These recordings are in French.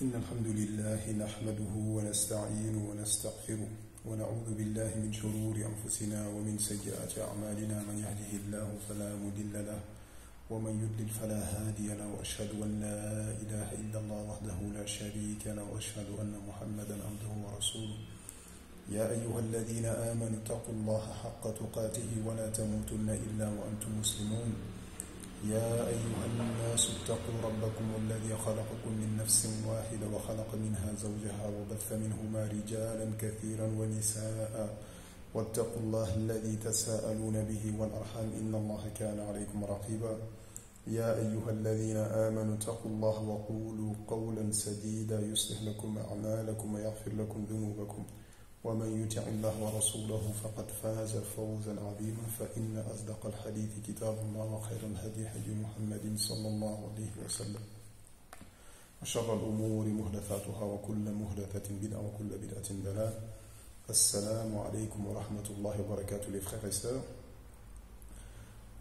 إن الحمد لله نحمده ونستعينه ونستغفره ونعوذ بالله من شرور أنفسنا ومن سيئات أعمالنا من يهده الله فلا مضل له ومن يضلل فلا هادي له وأشهد أن لا إله إلا الله وحده لا شريك له وأشهد أن محمدا عبده ورسوله يا أيها الذين آمنوا اتقوا الله حق تقاته ولا تموتن إلا وأنتم مسلمون يا أيها الناس اتقوا ربكم الذي خلقكم من نفس واحدة وخلق منها زوجها وبث منهما رجالا كثيرا ونساء واتقوا الله الذي تساءلون به والأرحام إن الله كان عليكم رقيبا يا أيها الذين آمنوا اتقوا الله وقولوا قولا سديدا يصلح لكم أعمالكم ويغفر لكم ذنوبكم ومن يطع الله ورسوله فقد فاز فوزا عظيما فإن أصدق الحديث كتاب الله وخير الهدي هدي محمد صلى الله عليه وسلم وشر الأمور محدثاتها وكل محدثة بدعة وكل بدعة ضلالة. Assalamu alaikum wa rahmatullahi wa barakatuh les frères et sœurs.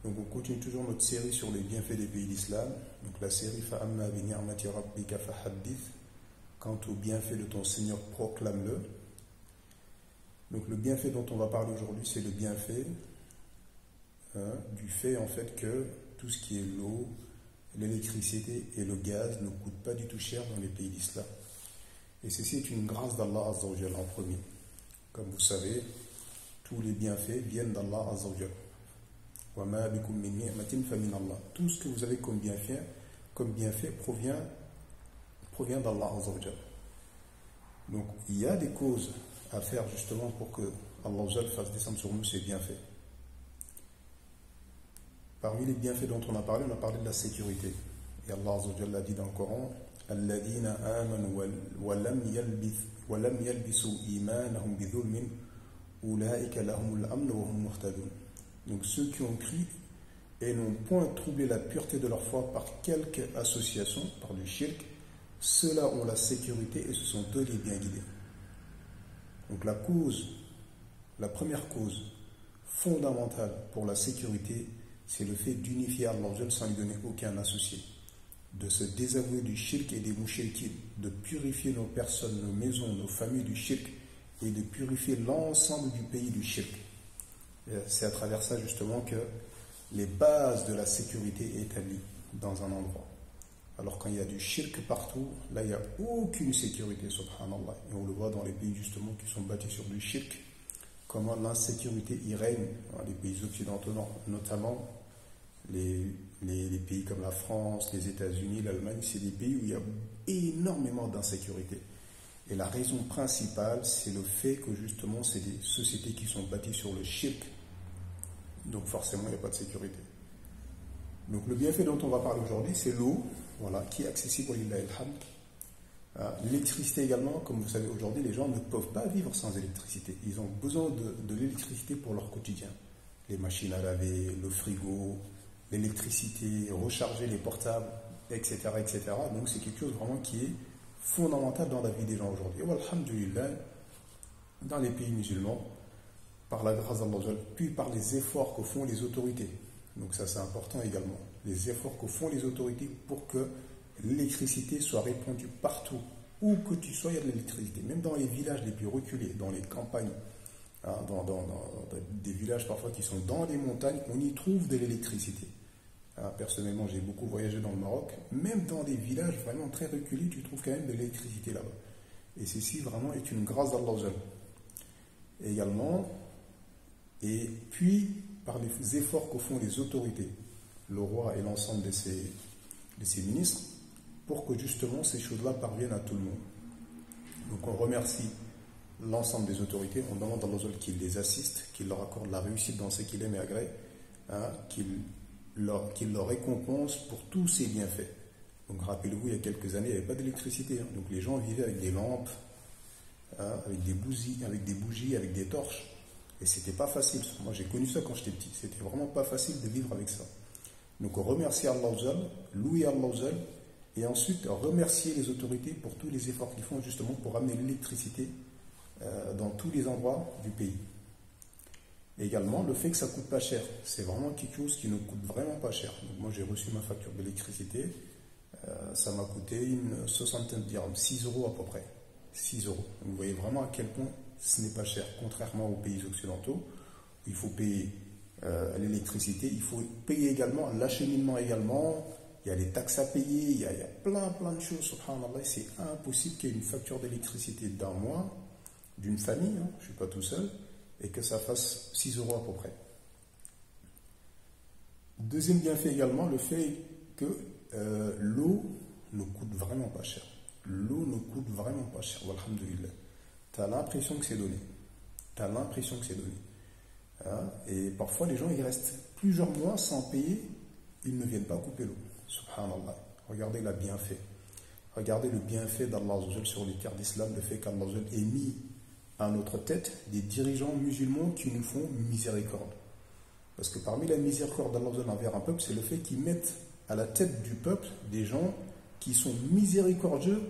Donc on continue toujours notre série sur les bienfaits des pays d'islam. Donc la série Fa'amma bi ni'mati rabbika fahaddith. Quant au bienfait de ton Seigneur, proclame-le. Donc le bienfait dont on va parler aujourd'hui, c'est le bienfait du fait en fait que tout ce qui est l'eau, l'électricité et le gaz ne coûtent pas du tout cher dans les pays d'islam. Et ceci est une grâce d'Allah Azza wa Jal en premier. Comme vous savez, tous les bienfaits viennent d'Allah Azza wa Jal. Wa ma bikum min ni'matin fa min Allah. Tout ce que vous avez comme bienfait provient d'Allah Azza wa Jal. Donc il y a des causes à faire justement pour que Allah fasse descendre sur nous ses bienfaits. Parmi les bienfaits dont on a parlé de la sécurité. Et Allah Azza wa Jalla a dit dans le Coran Alladhina amanu wa lam yalbisu imanahum bi dhulmin ulaika lahumul amn wa hum muhtadun. Donc ceux qui ont cru et n'ont point troublé la pureté de leur foi par quelque association, par du shirk, ceux-là ont la sécurité et se sont eux les bien guidés. Donc la première cause fondamentale pour la sécurité, c'est le fait d'unifier Allah sans lui donner aucun associé, de se désavouer du shirk et des mouchriquines, de purifier nos personnes, nos maisons, nos familles du shirk et de purifier l'ensemble du pays du shirk. C'est à travers ça justement que les bases de la sécurité sont établies dans un endroit. Alors quand il y a du shirk partout, là il n'y a aucune sécurité, subhanallah. Et on le voit dans les pays justement qui sont bâtis sur du shirk, comment l'insécurité y règne dans les pays occidentaux, notamment les pays comme la France, les États-Unis, l'Allemagne, c'est des pays où il y a énormément d'insécurité. Et la raison principale, c'est le fait que justement c'est des sociétés qui sont bâties sur le shirk. Donc forcément il n'y a pas de sécurité. Donc le bienfait dont on va parler aujourd'hui, c'est l'eau, voilà, qui est accessible au hamd. L'électricité également, comme vous savez aujourd'hui, les gens ne peuvent pas vivre sans électricité. Ils ont besoin de l'électricité pour leur quotidien. Les machines à laver, le frigo, l'électricité, recharger les portables, etc., etc. Donc c'est quelque chose vraiment qui est fondamental dans la vie des gens aujourd'hui. Et alhamdulillah, dans les pays musulmans, par la grâce d'Allah, puis par les efforts que font les autorités. Donc ça c'est important également, les efforts que font les autorités pour que l'électricité soit répandue partout. Où que tu sois, il y a de l'électricité. Même dans les villages les plus reculés, dans les campagnes, dans des villages parfois qui sont dans les montagnes, on y trouve de l'électricité. Personnellement, j'ai beaucoup voyagé dans le Maroc. Même dans des villages vraiment très reculés, tu trouves quand même de l'électricité là-bas. Et ceci vraiment est une grâce d'Allah. Également, et puis par les efforts que font les autorités, le roi et l'ensemble de ses ministres, pour que justement ces choses-là parviennent à tout le monde. Donc on remercie l'ensemble des autorités, on demande à Allah qu'il les assiste, qu'il leur accorde la réussite dans ce qu'il aime et agrée, qu'il leur récompense pour tous ces bienfaits. Donc rappelez-vous, il y a quelques années, il n'y avait pas d'électricité, donc les gens vivaient avec des lampes, avec des bougies, avec des torches. Et c'était pas facile. Moi j'ai connu ça quand j'étais petit. C'était vraiment pas facile de vivre avec ça. Donc remercier Allah, louer Allah, et ensuite remercier les autorités pour tous les efforts qu'ils font justement pour amener l'électricité dans tous les endroits du pays. Et également le fait que ça coûte pas cher. C'est vraiment quelque chose qui ne coûte vraiment pas cher. Donc moi j'ai reçu ma facture d'électricité Ça m'a coûté une soixantaine de dirhams, 6 euros à peu près. 6 euros. Donc vous voyez vraiment à quel point ce n'est pas cher, contrairement aux pays occidentaux. Il faut payer l'électricité, il faut payer également l'acheminement également. Il y a les taxes à payer, il y a plein de choses. Subhanallah, c'est impossible qu'il y ait une facture d'électricité d'un mois, d'une famille, hein, je ne suis pas tout seul, et que ça fasse 6 euros à peu près. Deuxième bienfait également, le fait que l'eau ne coûte vraiment pas cher. L'eau ne coûte vraiment pas cher, walhamdulillah. Tu as l'impression que c'est donné. Tu as l'impression que c'est donné. Hein? Et parfois, les gens, ils restent plusieurs mois sans payer, ils ne viennent pas couper l'eau. Subhanallah. Regardez le bienfait. Regardez le bienfait d'Allah sur les terres d'islam, le fait qu'Allah ait mis à notre tête des dirigeants musulmans qui nous font miséricorde. Parce que parmi la miséricorde d'Allah envers un peuple, c'est le fait qu'ils mettent à la tête du peuple des gens qui sont miséricordieux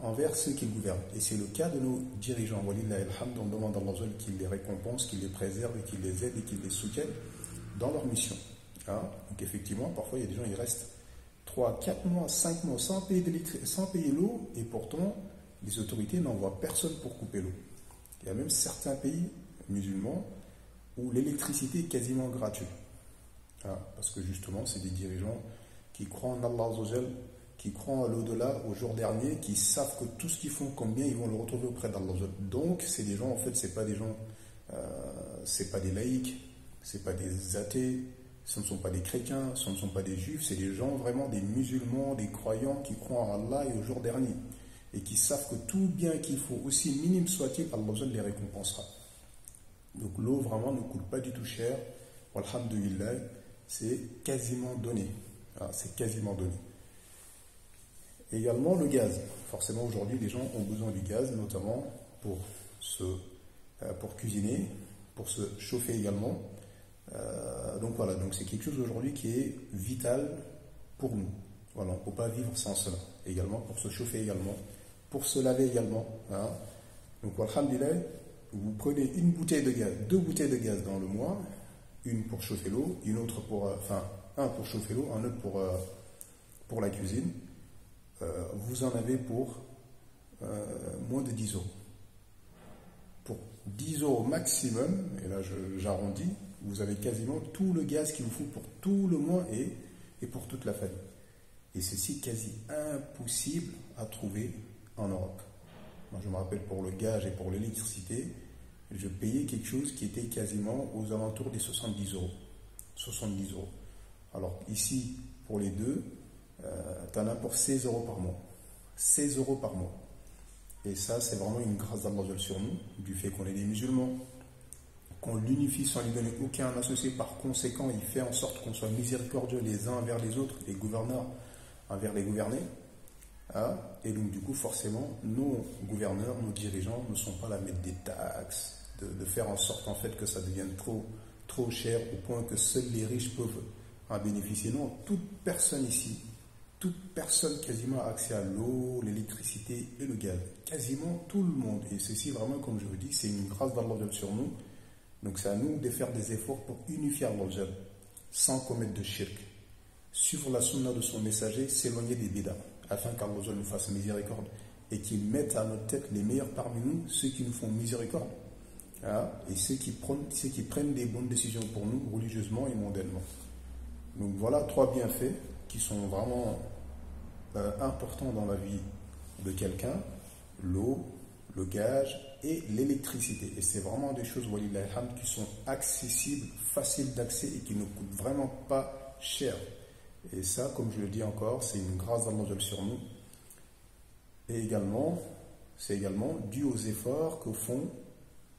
envers ceux qui gouvernent. Et c'est le cas de nos dirigeants. Walillahi alhamd, on demande à Allah qu'il les récompense, qu'il les préserve et qu'il les aide et qu'il les soutienne dans leur mission. Hein? Donc effectivement, parfois il y a des gens qui restent 3, 4 mois, 5 mois sans payer l'eau, et pourtant les autorités n'envoient personne pour couper l'eau. Il y a même certains pays musulmans où l'électricité est quasiment gratuite. Hein? Parce que justement, c'est des dirigeants qui croient en Allah, qui croient à l'au-delà, au jour dernier, qui savent que tout ce qu'ils font comme bien, ils vont le retrouver auprès d'Allah. Donc, c'est des gens, en fait, c'est pas des gens, c'est pas des laïcs, c'est pas des athées, ce ne sont pas des chrétiens, ce ne sont pas des juifs, c'est des gens vraiment des musulmans, des croyants qui croient en Allah et au jour dernier. Et qui savent que tout bien qu'il faut, aussi minime soit-il, Allah les récompensera. Donc l'eau vraiment ne coûte pas du tout cher. Alhamdulillah, c'est quasiment donné. Ah, c'est quasiment donné. Également le gaz. Forcément aujourd'hui les gens ont besoin du gaz, notamment pour cuisiner, pour se chauffer également. Donc voilà, donc c'est quelque chose aujourd'hui qui est vital pour nous. Voilà, on ne peut pas vivre sans cela. Également pour se chauffer également, pour se laver également. Hein. Donc alhamdulillah, vous prenez une bouteille de gaz, 2 bouteilles de gaz dans le mois, une pour chauffer l'eau, une autre pour, un pour chauffer l'eau, un autre pour la cuisine. Vous en avez pour moins de 10 euros. Pour 10 euros maximum, et là j'arrondis, vous avez quasiment tout le gaz qu'il vous faut pour tout le mois et pour toute la famille. Et ceci quasi impossible à trouver en Europe. Moi, je me rappelle pour le gaz et pour l'électricité, je payais quelque chose qui était quasiment aux alentours des 70 euros. 70 euros. Alors ici, pour les deux, tu en as pour 16 euros par mois. 16 euros par mois. Et ça, c'est vraiment une grâce d'Allah sur nous, du fait qu'on est des musulmans, qu'on l'unifie sans lui donner aucun associé. Par conséquent, il fait en sorte qu'on soit miséricordieux les uns envers les autres, les gouverneurs envers les gouvernés. Hein? Et donc, du coup, forcément, nos gouverneurs, nos dirigeants ne sont pas là à mettre des taxes, de faire en sorte en fait que ça devienne trop cher au point que seuls les riches peuvent en bénéficier. Non, toute personne ici, toute personne quasiment a accès à l'eau, l'électricité et le gaz. Quasiment tout le monde. Et ceci, vraiment, comme je vous dis, c'est une grâce d'Allah sur nous. Donc, c'est à nous de faire des efforts pour unifier Allah sans commettre de shirk. Suivre la sunna de son messager, s'éloigner des bid'ah, afin qu'Allah nous fasse miséricorde et qu'il mette à notre tête les meilleurs parmi nous, ceux qui nous font miséricorde, hein, et ceux qui prennent des bonnes décisions pour nous, religieusement et mondainement. Donc voilà 3 bienfaits qui sont vraiment importants dans la vie de quelqu'un: l'eau, le gaz et l'électricité. Et c'est vraiment des choses, walillahi alhamd, qui sont accessibles, faciles d'accès et qui ne coûtent vraiment pas cher. Et ça, comme je le dis encore, c'est une grâce d'Allah sur nous. Et également, c'est également dû aux efforts que font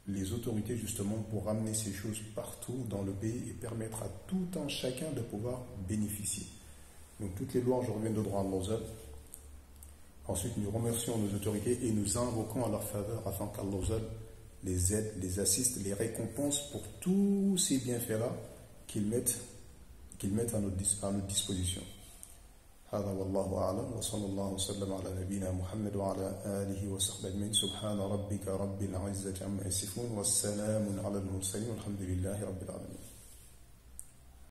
les autorités justement pour ramener ces choses partout dans le pays et permettre à tout un chacun de pouvoir bénéficier. Donc toutes les louanges reviennent de droit à Allah. Ensuite, nous remercions nos autorités et nous invoquons à leur faveur afin qu'Allah les aide, les assiste, les récompense pour tous ces bienfaits-là qu'ils mettent à notre disposition. هذا والله أعلم وصلى الله وسلم على نبينا محمد وعلى آله وصحبه أجمعين سبحان ربك رب العزة عما يصفون والسلام على المرسلين والحمد لله رب العالمين.